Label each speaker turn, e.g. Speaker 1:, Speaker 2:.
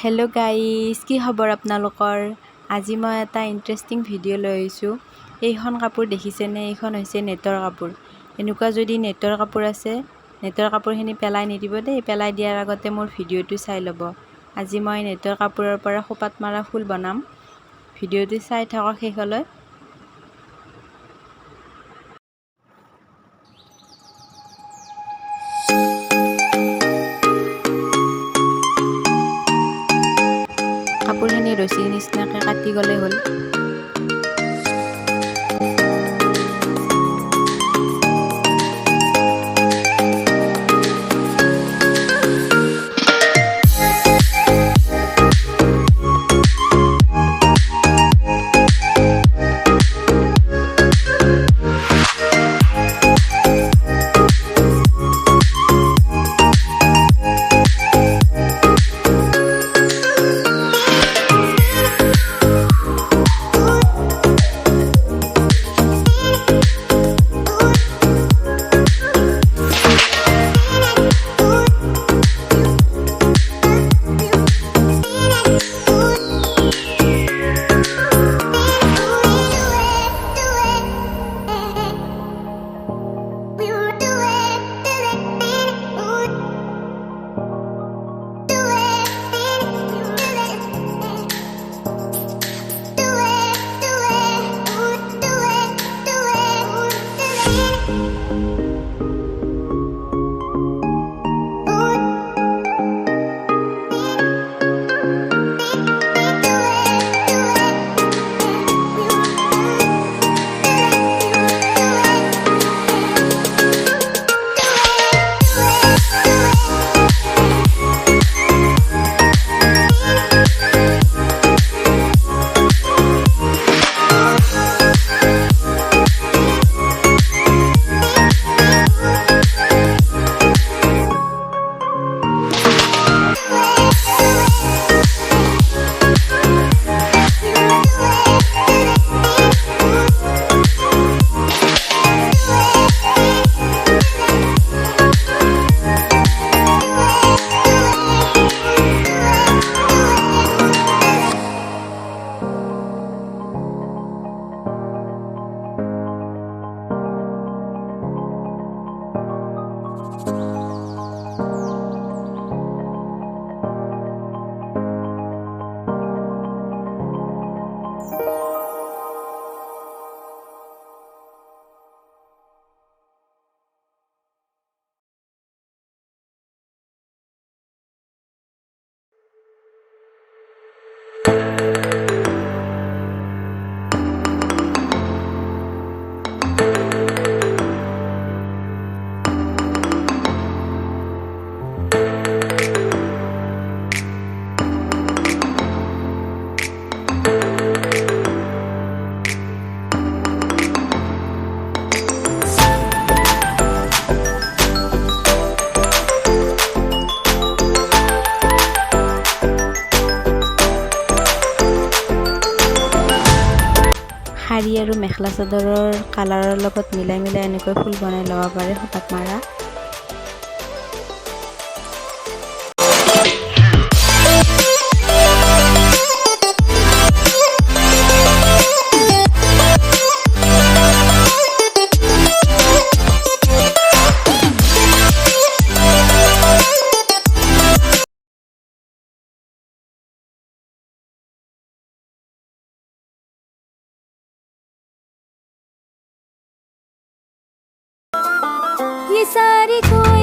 Speaker 1: Hello' guys, কি খবৰ আপোনালোকৰ? আজি মই এটা ইণ্টাৰেষ্টিং ভিডিঅ' লৈ আহিছোঁ। এইখন কাপোৰ দেখিছেনে? এইখন হৈছে নেটৰ কাপোৰ। এনেকুৱা যদি নেটৰ কাপোৰ আছে, নেটৰ কাপোৰখিনি পেলাই নিদিব দেই। পেলাই দিয়াৰ আগতে মোৰ ভিডিঅ'টো চাই ল'ব। আজি মই নেটৰ কাপোৰৰ পৰা খোপাত মৰা ফুল বনাম। ভিডিঅ'টো চাই থাকক শেষলৈ। কাপোৰখিনি ৰছীৰ নিচিনাকৈ কাটি গ'লেই হ'ল। শাৰী আৰু মেখেলা চাদৰৰ কালাৰৰ লগত মিলাই এনেকৈ ফুল বনাই ল'ব পাৰে খোপাত মাৰা।
Speaker 2: ये सारी कोई